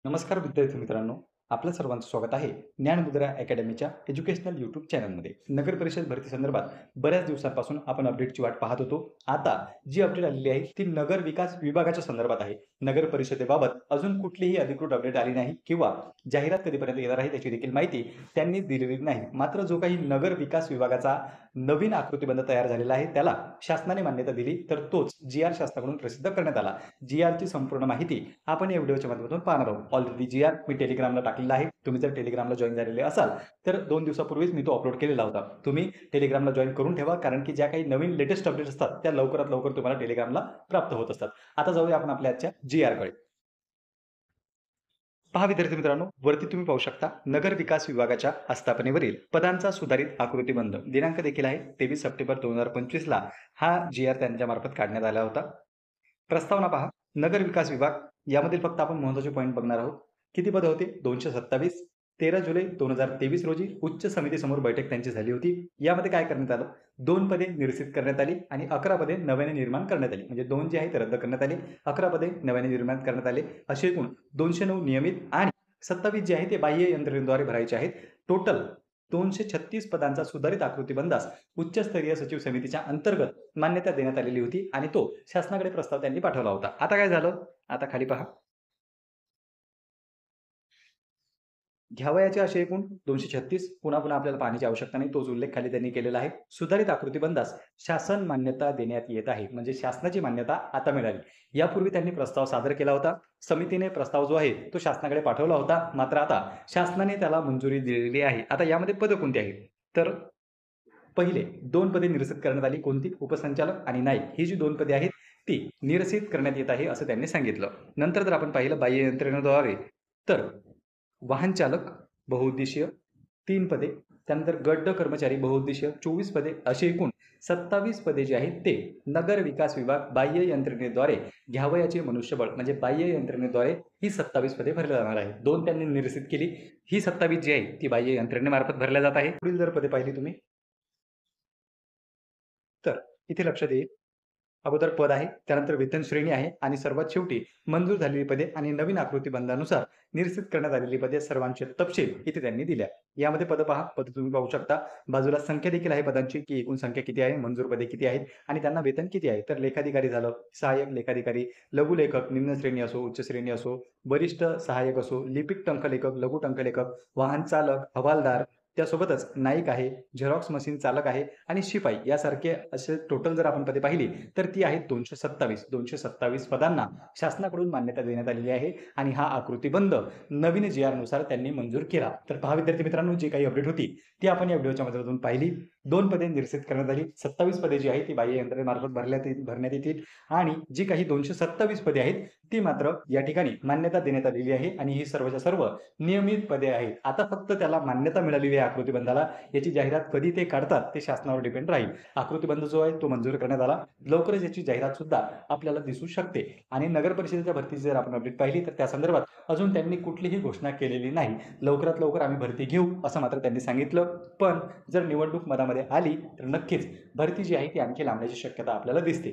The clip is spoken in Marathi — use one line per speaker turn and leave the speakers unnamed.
नमस्कार विद्यार्थी मित्रांनो, आपल्या सर्वांचं स्वागत आहे ज्ञानमुद्रा अकॅडमीच्या एज्युकेशनल यूट्यूब चॅनलमध्ये. नगर परिषद भरती संदर्भात बऱ्याच दिवसांपासून आपण अपडेटची वाट पाहत होतो. आता जी अपडेट आलेली आहे ती नगर विकास विभागाच्या संदर्भात आहे. नगर परिषदेबाबत अजून कुठलीही अधिकृत अपडेट आली नाही किंवा जाहिरात कधीपर्यंत येणार आहे त्याची देखील माहिती त्यांनी दिलेली नाही. मात्र जो काही नगर विकास विभागाचा नवीन आकृतीबंध तयार झालेला आहे त्याला शासनाने मान्यता दिली, तर तोच जी-आर शासनाकडून प्रसिद्ध करण्यात आला. जी-आरची संपूर्ण माहिती आपण या व्हिडिओच्या माध्यमातून पाहणार आहोत. ऑलरेडी जी-आर मी टेलिग्रामला टाकलेला आहे. तुम्ही जर टेलिग्रामला जॉइन झालेले असाल तर 2 दिवसापूर्वीच मी तो अपलोड केलेला होता. तुम्ही टेलिग्रामला जॉइन करून ठेवा, कारण की ज्या काही नवीन लेटेस्ट अपडेट्स असतात त्या लवकरात लवकर तुम्हाला टेलिग्रामला प्राप्त होत असतात. आता जाऊया आपण आपल्या आजच्या जी-आरकडे. पहा विद्यार्थी मित्रांनो, वरती तुम्ही पाहू शकता नगर विकास विभागाच्या आस्थापनेवरील पदांचा सुधारित आकृतीबंध. दिनांक देखील आहे 23 सप्टेंबर 2025 ला हा जी-आर त्यांच्या मार्फत काढण्यात आला होता. प्रस्तावना पहा. नगर विकास विभाग यामधील फक्त आपण महत्त्वाचे पॉईंट बघणार आहोत. किती पदे होते? 227. 13 जुलै 2023 रोजी उच्च समितीसमोर बैठक त्यांची झाली होती. यामध्ये काय करण्यात आलं? 2 पदे निरसित करण्यात आली आणि 11 पदे नव्याने निर्माण करण्यात आली. म्हणजे 2 जे आहे ते रद्द करण्यात आले, 11 पदे नव्याने निर्माण करण्यात आले. असे एकूण 209 नियमित आणि 27 जे आहे ते बाह्य यंत्रणेद्वारे भरायचे आहेत. टोटल 236 पदांचा सुधारित आकृतीबंधास उच्चस्तरीय सचिव समितीच्या अंतर्गत मान्यता देण्यात आलेली होती आणि तो शासनाकडे प्रस्ताव त्यांनी पाठवला होता. आता काय झालं? आता खाली पहा. घ्यावयाचे असे एकूण 236. पुन्हा पुन्हा आपल्याला पाहण्याची आवश्यकता नाही, तोच उल्लेख खाली त्यांनी केलेला आहे. सुधारित आकृतीबंधास शासन मान्यता देण्यात येत आहे. म्हणजे शासनाची मान्यता आता मिळाली. यापूर्वी त्यांनी प्रस्ताव सादर केला होता. समितीने प्रस्ताव जो आहे तो शासनाकडे पाठवला होता. मात्र आता शासनाने त्याला मंजुरी दिलेली आहे. आता यामध्ये पदं कोणती आहेत? तर पहिले 2 पदे निरसित करण्यात आली. कोणती? उपसंचालक आणि नाईक ही जी 2 पदे आहेत ती निरसित करण्यात येत आहे असं त्यांनी सांगितलं. नंतर जर आपण पाहिलं बाह्य यंत्रणेद्वारे, तर वाहन चालक बहुउद्देशीय 3 पदे, त्यानंतर गट कर्मचारी बहुउद्देशीय 24 पदे, अशी एकूण 27 पदे जी आहेत ते नगर विकास विभाग बाह्य यंत्रणेद्वारे घ्यावयाचे मनुष्यबळ म्हणजे बाह्य यंत्रणेद्वारे ही 27 पदे भरली जाणार आहेत. 2 त्यांनी निरसित केली. ही 27 जी आहे ती बाह्य यंत्रणेमार्फत भरल्या जात आहे. पुढील जर पदे पाहिली तुम्ही, तर इथे लक्षात येईल. अगोदर पद आहे, त्यानंतर वेतन श्रेणी आहे आणि सर्वात शेवटी मंजूर झालेली पदे आणि नवीन आकृतीबंधानुसार निरसित करण्यात आलेली पदे सर्वांचे तपशील इथे त्यांनी दिल्या. यामध्ये पद पहा. पद तुम्ही पाहू शकता. बाजूला संख्या देखील आहे पदांची, की एकूण संख्या किती आहे, मंजूर पदे किती आहेत आणि त्यांना वेतन किती आहे. तर लेखाधिकारी झालं, सहाय्यक लेखाधिकारी, लघुलेखक, निम्न श्रेणी असो, उच्च श्रेणी असो, वरिष्ठ सहाय्यक असो, लिपिक टंकलेखक, लघु टंकलेखक, वाहन चालक, हवालदार, त्यासोबतच नाईक आहे, झेरॉक्स मशीन चालक आहे आणि शिपाई यासारखे असे टोटल जर आपण पदे पाहिली तर ती आहेत 227. 227 पदांना शासनाकडून मान्यता देण्यात आलेली आहे आणि हा आकृतीबंध नवीन जी-आर नुसार त्यांनी मंजूर केला. तर पहा विद्यार्थी मित्रांनो, जी काही अपडेट होती ती आपण या व्हिडिओच्या माध्यमातून पाहिली. 2 पदे निरसित करण्यात आली. 27 पदे जी आहेत ती बाह्य यंत्रणेमार्फत भरण्यात येतील आणि जी काही 227 पदे आहेत ती मात्र या ठिकाणी मान्यता देण्यात आलेली आहे आणि ही सर्वच्या सर्व नियमित पदे आहेत. आता फक्त त्याला मान्यता मिळालेली आहे आकृतीबंधाला. याची जाहिरात कधी ते काढतात ते शासनावर डिपेंड राहील. आकृतीबंध जो आहे तो मंजूर करण्यात आला. लवकरच याची जाहिरात सुद्धा आपल्याला दिसू शकते आणि नगर परिषदेच्या भरतीची जर आपण अपडेट पाहिली तर त्या संदर्भात अजून त्यांनी कुठलीही घोषणा केलेली नाही. लवकरात लवकर आम्ही भरती घेऊ असं मात्र त्यांनी सांगितलं. पण जर निवडणूक मधामध्ये आली तर नक्कीच भरती जी आहे ती आणखी लांबण्याची शक्यता आपल्याला दिसते.